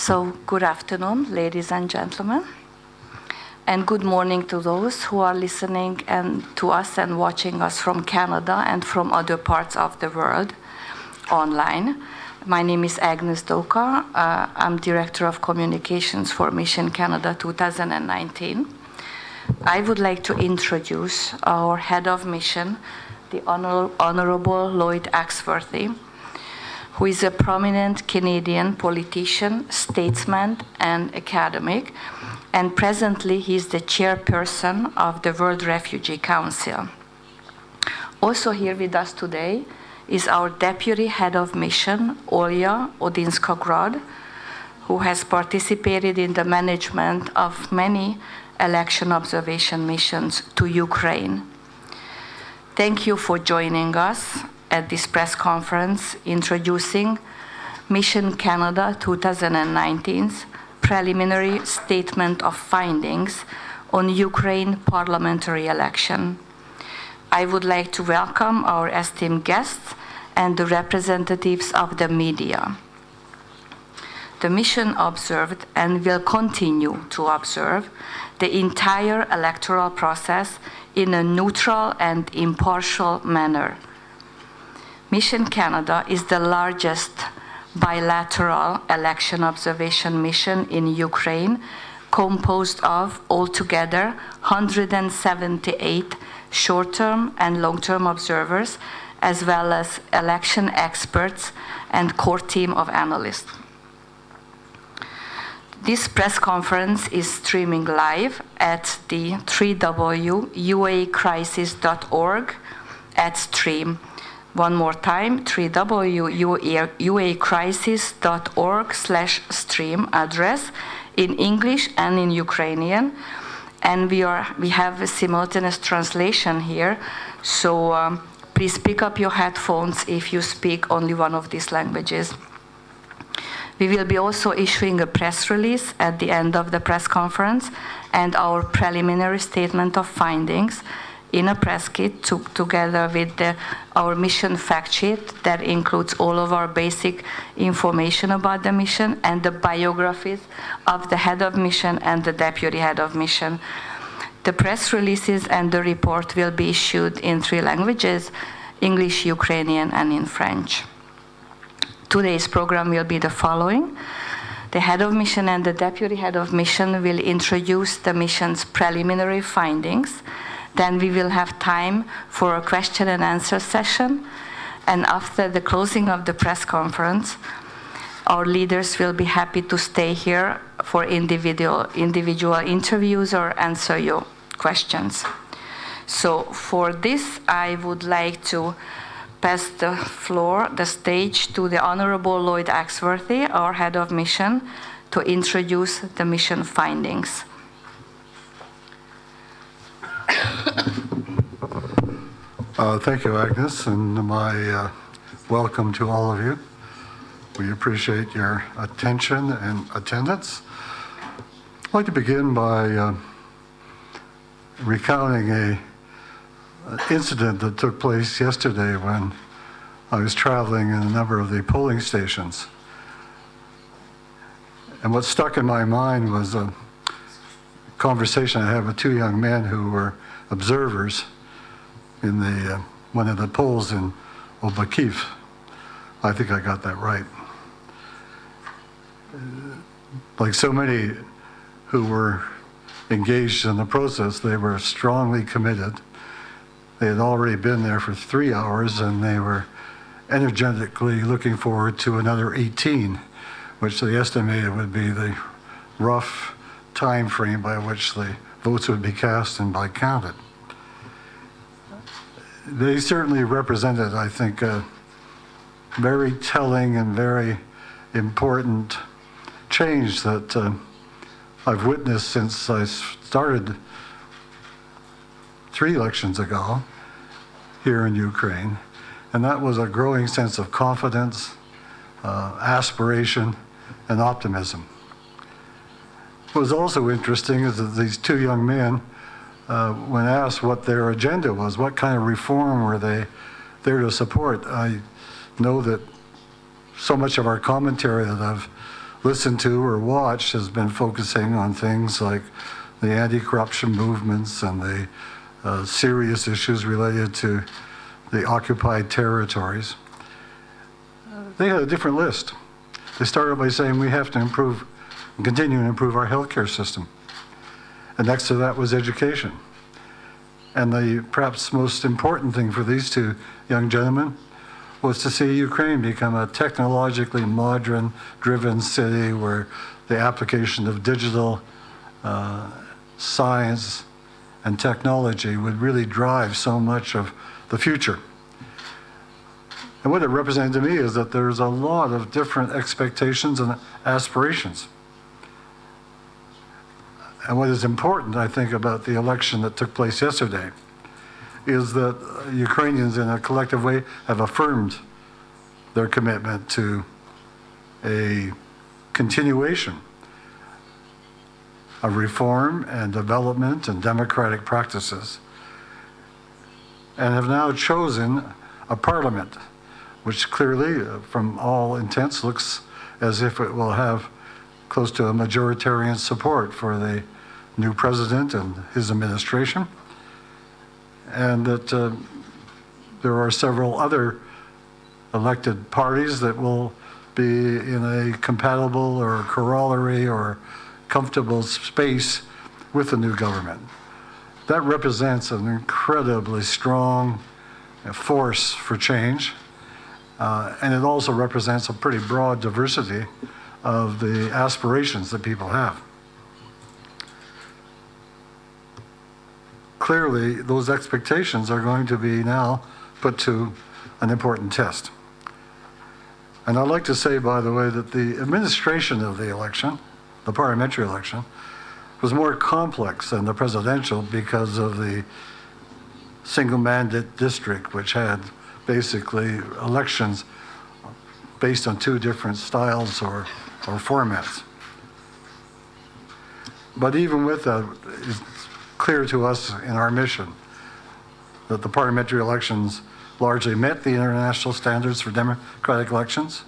So, good afternoon, ladies and gentlemen, and good morning to those who are listening to us and watching us from Canada and from other parts of the world online. My name is Agnes Doka. I'm Director of Communications for Mission Canada 2019. I would like to introduce our Head of Mission, the Honorable Lloyd Axworthy, who is a prominent Canadian politician, statesman, and academic, and presently he is the chairperson of the World Refugee Council. Also here with us today is our Deputy Head of Mission, Olya, Odynska-Grod, who has participated in the management of many election observation missions to Ukraine. Thank you for joining us at this press conference introducing Mission Canada 2019's preliminary statement of findings on Ukraine parliamentary election. I would like to welcome our esteemed guests and the representatives of the media. The mission observed and will continue to observe the entire electoral process in a neutral and impartial manner. Mission Canada is the largest bilateral election observation mission in Ukraine, composed of altogether 178 short-term and long-term observers, as well as election experts and core team of analysts. This press conference is streaming live at the www.uacrisis.org @stream. One more time, www.uacrisis.org/stream address in English and in Ukrainian. And we have a simultaneous translation here, so please pick up your headphones if you speak only one of these languages. We will be also issuing a press release at the end of the press conference and our preliminary statement of findings in a press kit together with our mission fact sheet that includes all of our basic information about the mission and the biographies of the head of mission and the deputy head of mission. The press releases and the report will be issued in 3 languages, English, Ukrainian, and in French. Today's program will be the following. The head of mission and the deputy head of mission will introduce the mission's preliminary findings. Then we will have time for a question and answer session. And after the closing of the press conference, our leaders will be happy to stay here for individual interviews or answer your questions. So for this, I would like to pass the stage to the Honorable Lloyd Axworthy, our head of mission, to introduce the mission findings. Thank you, Agnes, and my welcome to all of you. We appreciate your attention and attendance. I'd like to begin by recounting an incident that took place yesterday when I was traveling in a number of the polling stations. And what stuck in my mind was a conversation I had with 2 young men who were observers in one of the polls in Olya. I think I got that right. Like so many who were engaged in the process, they were strongly committed. They had already been there for 3 hours, and they were energetically looking forward to another 18, which they estimated would be the rough time frame by which the votes would be cast and by counted. They certainly represented, I think, a very telling and very important change that I've witnessed since I started 3 elections ago here in Ukraine, and that was a growing sense of confidence, aspiration, and optimism. What was also interesting is that these 2 young men, when asked what their agenda was, what kind of reform were they there to support, I know that so much of our commentary that I've listened to or watched has been focusing on things like the anti-corruption movements and the serious issues related to the occupied territories. They had a different list. They started by saying we have to improve and continue to improve our healthcare system. And next to that was education. And the perhaps most important thing for these two young gentlemen was to see Ukraine become a technologically modern, driven city where the application of digital science and technology would really drive so much of the future. And what it represented to me is that there's a lot of different expectations and aspirations. And what is important, I think, about the election that took place yesterday is that Ukrainians in a collective way have affirmed their commitment to a continuation of reform and development and democratic practices, and have now chosen a parliament which clearly, from all intents, looks as if it will have close to a majoritarian support for the new president and his administration, and that there are several other elected parties that will be in a compatible or corollary or comfortable space with the new government. That represents an incredibly strong force for change, and it also represents a pretty broad diversity of the aspirations that people have. Clearly, those expectations are going to be now put to an important test. And I'd like to say, by the way, that the administration of the election, the parliamentary election, was more complex than the presidential because of the single mandate district, which had basically elections based on two different styles or formats. But even with that, it's clear to us in our mission that the parliamentary elections largely met the international standards for democratic elections.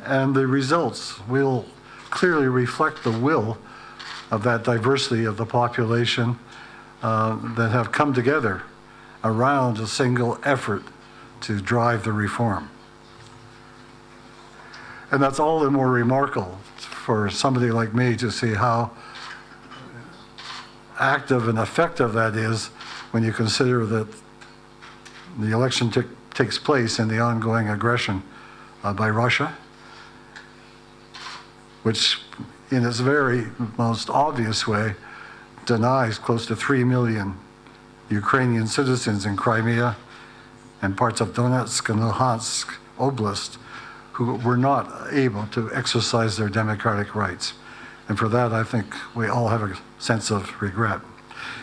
And the results will clearly reflect the will of that diversity of the population that have come together around a single effort to drive the reform. And that's all the more remarkable for somebody like me to see how active and effective that is when you consider that the election takes place in the ongoing aggression by Russia, which in its very most obvious way denies close to 3 million Ukrainian citizens in Crimea and parts of Donetsk and Luhansk Oblast who were not able to exercise their democratic rights. And for that, I think we all have a sense of regret.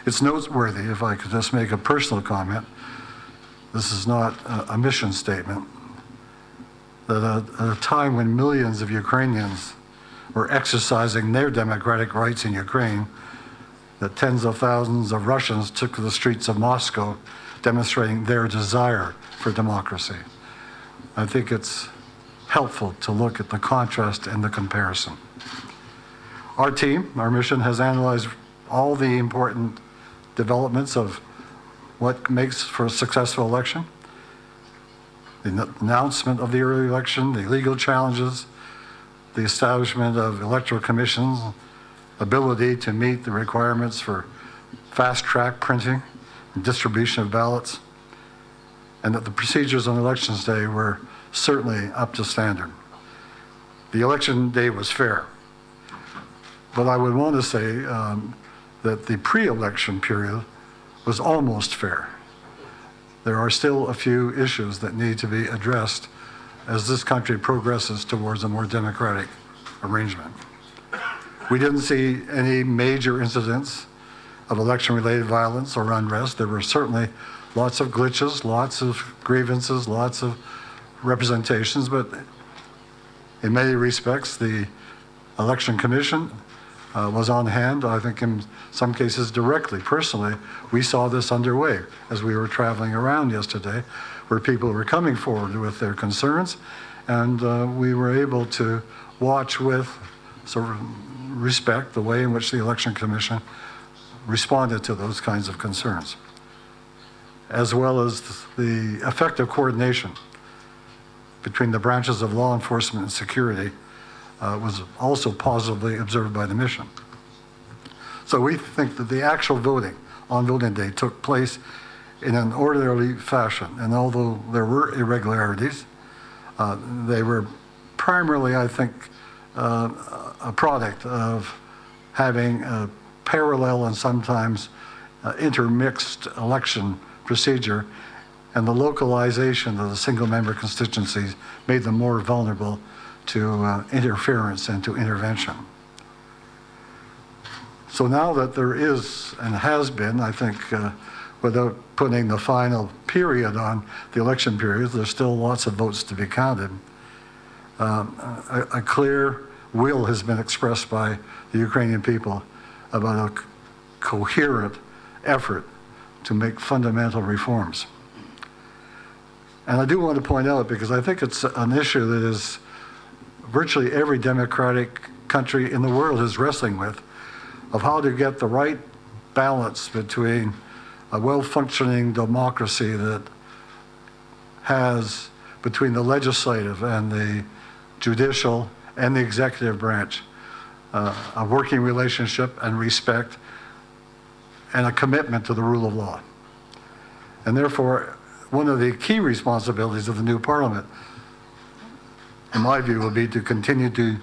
It's noteworthy, if I could just make a personal comment, this is not a mission statement, that at a time when millions of Ukrainians were exercising their democratic rights in Ukraine, that tens of thousands of Russians took to the streets of Moscow demonstrating their desire for democracy. I think it's helpful to look at the contrast and the comparison. Our team, our mission, has analyzed all the important developments of what makes for a successful election, the announcement of the early election, the legal challenges, the establishment of electoral commissions, ability to meet the requirements for fast-track printing and distribution of ballots, and that the procedures on elections day were certainly up to standard. The election day was fair, but I would want to say that the pre-election period was almost fair. There are still a few issues that need to be addressed as this country progresses towards a more democratic arrangement. We didn't see any major incidents of election-related violence or unrest. There were certainly lots of glitches, lots of grievances, lots of representations, but in many respects, the Election Commission was on hand. I think in some cases directly, personally, we saw this underway as we were traveling around yesterday, where people were coming forward with their concerns And we were able to watch with sort of respect the way in which the Election Commission responded to those kinds of concerns, as well as the effective coordination between the branches of law enforcement and security was also positively observed by the mission. So we think that the actual voting on voting day took place in an orderly fashion, and although there were irregularities, they were primarily, I think, a product of having a parallel and sometimes intermixed election procedure, and the localization of the single-member constituencies made them more vulnerable to interference and to intervention. So now that there is and has been, I think, without putting the final period on the election period, there's still lots of votes to be counted. A clear will has been expressed by the Ukrainian people about a coherent effort to make fundamental reforms. And I do want to point out, because I think it's an issue that is virtually every democratic country in the world is wrestling with, of how to get the right balance between a well-functioning democracy that has, between the legislative and the judicial and the executive branch, a working relationship and respect and a commitment to the rule of law. And therefore, one of the key responsibilities of the new parliament, in my view, will be to continue the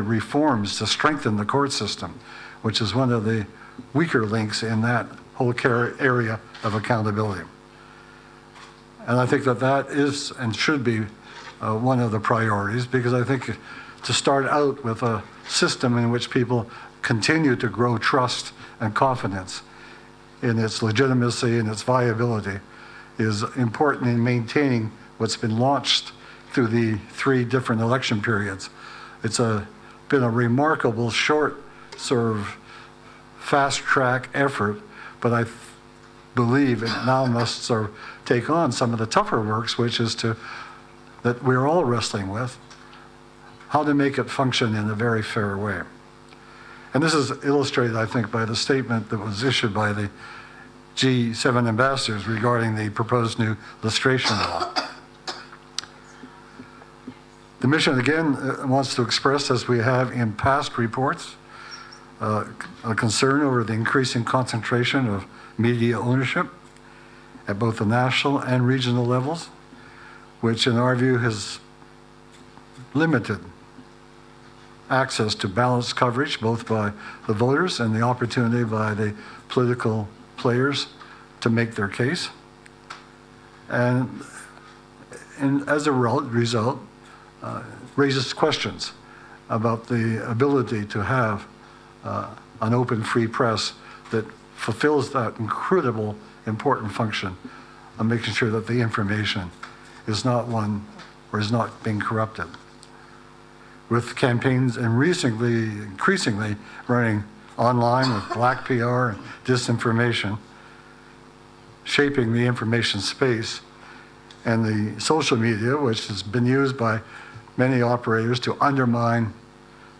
reforms to strengthen the court system, which is one of the weaker links in that whole area of accountability. And I think that that is and should be one of the priorities, because I think to start out with a system in which people continue to grow trust and confidence in its legitimacy and its viability is important in maintaining what's been launched through the 3 different election periods. It's been a remarkable short sort of fast-track effort, but I believe it now must sort of take on some of the tougher works, which is that we're all wrestling with, how to make it function in a very fair way. And this is illustrated, I think, by the statement that was issued by the G7 ambassadors regarding the proposed new lustration law. The mission, again, wants to express, as we have in past reports, a concern over the increasing concentration of media ownership at both the national and regional levels, which in our view has limited access to balanced coverage, both by the voters and the opportunity by the political players to make their case. And as a result, raises questions about the ability to have an open, free press that fulfills that incredible, important function of making sure that the information is not one or is not being corrupted. With campaigns and increasingly running online with black PR and disinformation, shaping the information space, and the social media, which has been used by many operators to undermine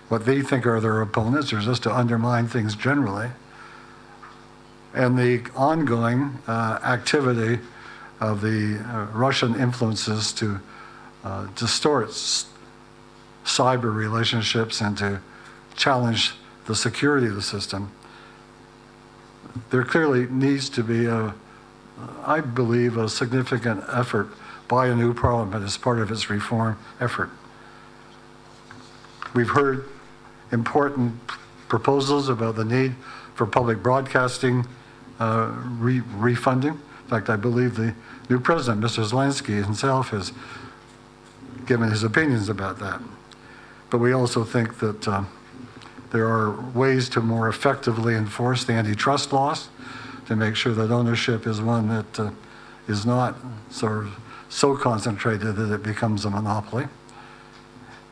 what they think are their opponents, or just to undermine things generally, and the ongoing activity of the Russian influences to distort cyber relationships and to challenge the security of the system. There clearly needs to be, I believe, a significant effort by a new parliament as part of its reform effort. We've heard important proposals about the need for public broadcasting refunding. In fact, I believe the new president, Mr. Zelensky himself, has given his opinions about that. But we also think that there are ways to more effectively enforce the antitrust laws to make sure that ownership is one that is not sort of so concentrated that it becomes a monopoly.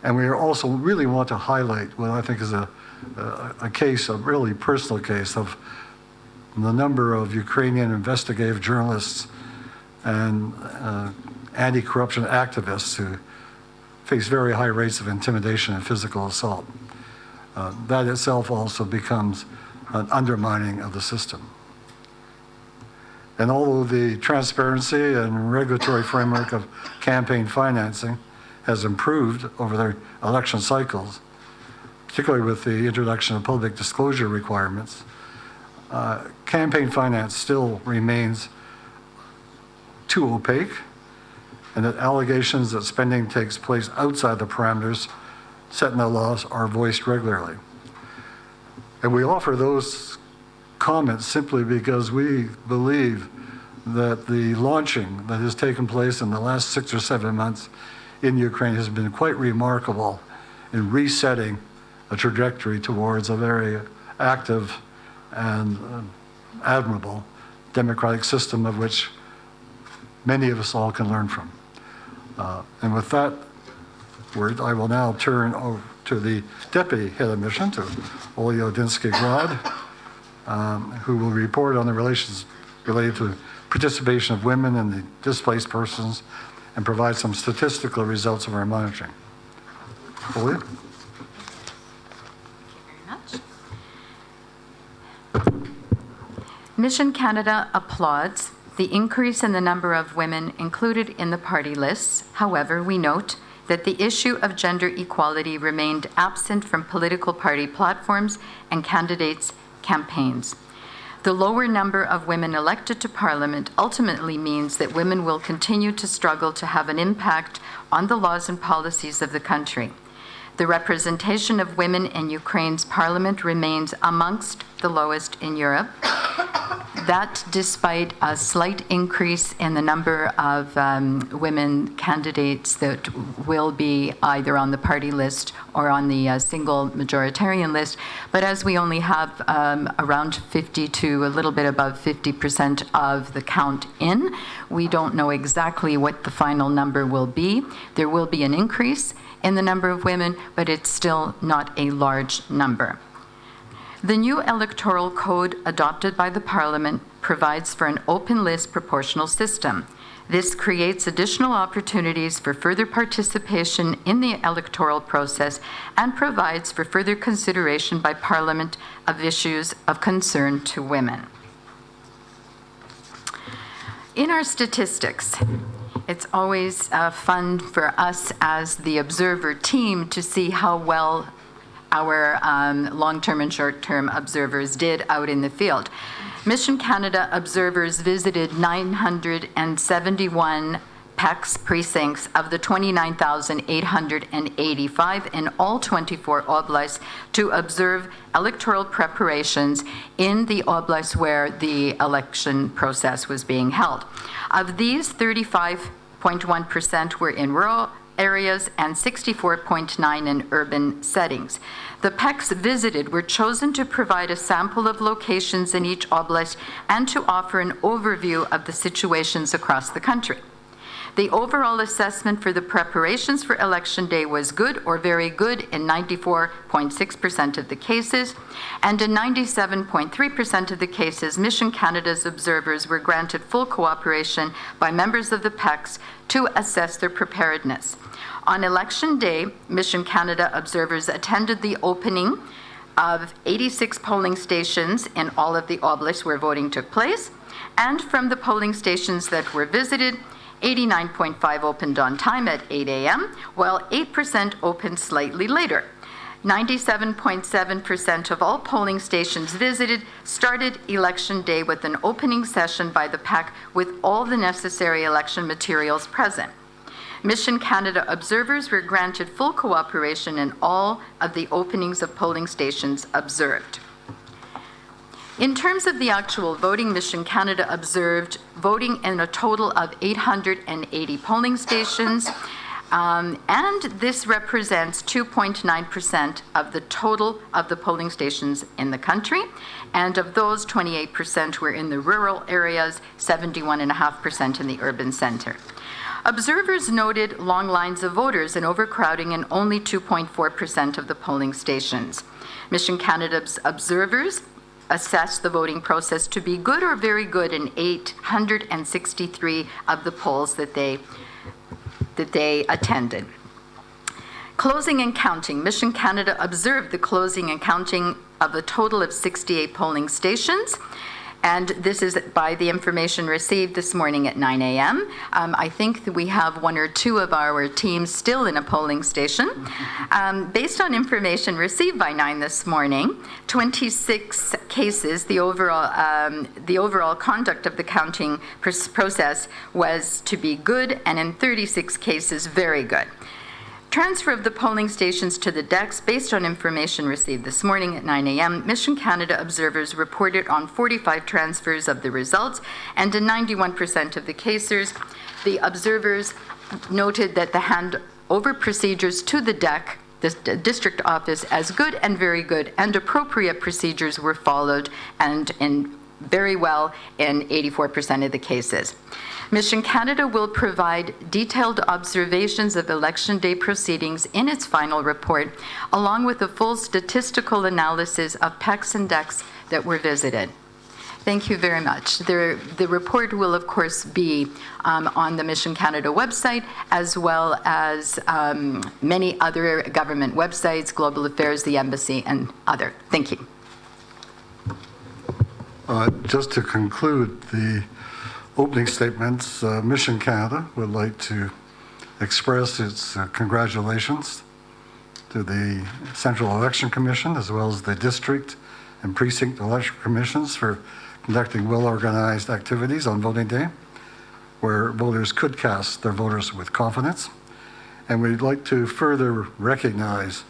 And we also really want to highlight what I think is a case, a really personal case of the number of Ukrainian investigative journalists and anti-corruption activists who face very high rates of intimidation and physical assault. That itself also becomes an undermining of the system. And although the transparency and regulatory framework of campaign financing has improved over the election cycles, particularly with the introduction of public disclosure requirements, campaign finance still remains too opaque, and that allegations that spending takes place outside the parameters set in the laws are voiced regularly. And we offer those comments simply because we believe that the launching that has taken place in the last 6 or 7 months in Ukraine has been quite remarkable in resetting a trajectory towards a very active and admirable democratic system of which many of us all can learn from. And with that word, I will now turn over to the Deputy Head of Mission, to Olya Odynska-Grod, who will report on the relations related to participation of women and the displaced persons and provide some statistical results of our monitoring. Olya? Mission Canada applauds the increase in the number of women included in the party lists. However, we note that the issue of gender equality remained absent from political party platforms and candidates' campaigns. The lower number of women elected to Parliament ultimately means that women will continue to struggle to have an impact on the laws and policies of the country. The representation of women in Ukraine's parliament remains amongst the lowest in Europe. That despite a slight increase in the number of women candidates that will be either on the party list or on the single majoritarian list. But as we only have around 50 to a little bit above 50% of the count in, we don't know exactly what the final number will be. There will be an increase in the number of women, but it's still not a large number. The new electoral code adopted by the Parliament provides for an open list proportional system. This creates additional opportunities for further participation in the electoral process and provides for further consideration by Parliament of issues of concern to women. In our statistics, it's always fun for us as the observer team to see how well our long-term and short-term observers did out in the field. Mission Canada observers visited 971 PECs precincts of the 29,885 in all 24 oblasts to observe electoral preparations in the oblasts where the election process was being held. Of these, 35.1% were in rural areas and 64.9% in urban settings. The PECs visited were chosen to provide a sample of locations in each oblast and to offer an overview of the situations across the country. The overall assessment for the preparations for Election Day was good or very good in 94.6% of the cases, and in 97.3% of the cases, Mission Canada's observers were granted full cooperation by members of the PECs to assess their preparedness. On Election Day, Mission Canada observers attended the opening of 86 polling stations in all of the oblasts where voting took place, and from the polling stations that were visited, 89.5 opened on time at 8 a.m., while 8% opened slightly later. 97.7% of all polling stations visited started Election Day with an opening session by the PEC with all the necessary election materials present. Mission Canada observers were granted full cooperation in all of the openings of polling stations observed. In terms of the actual voting, Mission Canada observed voting in a total of 880 polling stations, and this represents 2.9% of the total of the polling stations in the country, and of those, 28% were in the rural areas, 71.5% in the urban center. Observers noted long lines of voters and overcrowding in only 2.4% of the polling stations. Mission Canada's observers assessed the voting process to be good or very good in 863 of the polls that they that they attended. Closing and counting. Mission Canada observed the closing and counting of a total of 68 polling stations. And this is by the information received this morning at 9 a.m. I think that we have one or two of our teams still in a polling station. Based on information received by 9 this morning, 26 cases, the overall conduct of the counting process was to be good, and in 36 cases, very good. Transfer of the polling stations to the decks based on information received this morning at 9 a.m. Mission Canada observers reported on 45 transfers of the results, and in 91% of the cases, the observers noted that the handover procedures to the deck, the district office, as good and very good, and appropriate procedures were followed, and very well in 84% of the cases. Mission Canada will provide detailed observations of Election Day proceedings in its final report, along with a full statistical analysis of PECs and DECs that were visited. Thank you very much. The report will, of course, be on the Mission Canada website, as well as many other government websites, Global Affairs, the Embassy, and other. Thank you. Just to conclude the opening statements, Mission Canada would like to express its congratulations to the Central Election Commission, as well as the District and Precinct Election Commissions for conducting well-organized activities on voting day, where voters could cast their voters with confidence. And we'd like to further recognize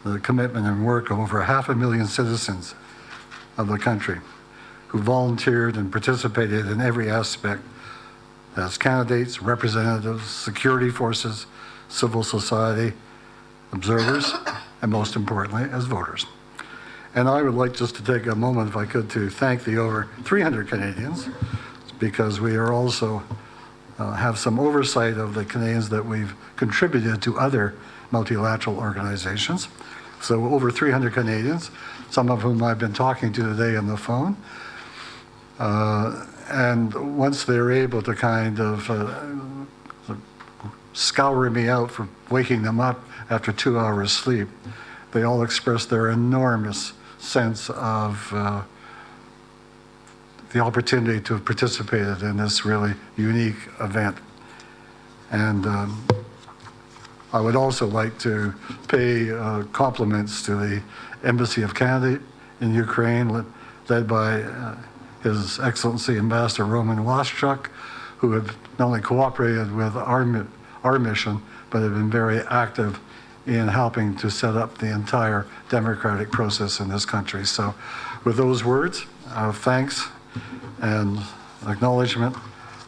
the commitment and work of over 500,000 citizens of the country who volunteered and participated in every aspect as candidates, representatives, security forces, civil society, observers, and most importantly, as voters. And I would like just to take a moment, if I could, to thank the over 300 Canadians, because we are also have some oversight of the Canadians that we've contributed to other multilateral organizations. So over 300 Canadians, some of whom I've been talking to today on the phone. And once they're able to kind of scour me out for waking them up after 2 hours sleep, they all express their enormous sense of the opportunity to have participated in this really unique event. And I would also like to pay compliments to the Embassy of Canada in Ukraine, led by His Excellency Ambassador Roman Waschuk, who have not only cooperated with our mission, but have been very active in helping to set up the entire democratic process in this country. So with those words of thanks and acknowledgement,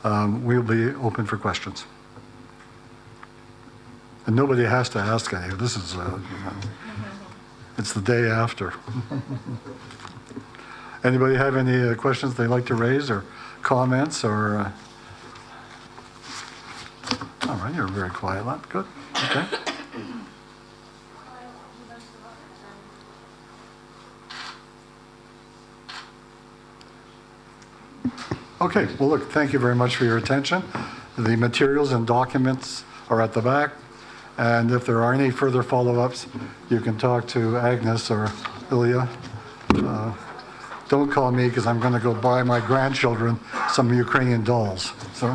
we'll be open for questions. And nobody has to ask any. This is, it's the day after. Anybody have any questions they'd like to raise or comments or? All right, you're a very quiet lot. Good. Okay. Okay, well, look, thank you very much for your attention. The materials and documents are at the back, and if there are any further follow-ups, you can talk to Agnes or Olya. Don't call me, because I'm going to go buy my grandchildren some Ukrainian dolls. So.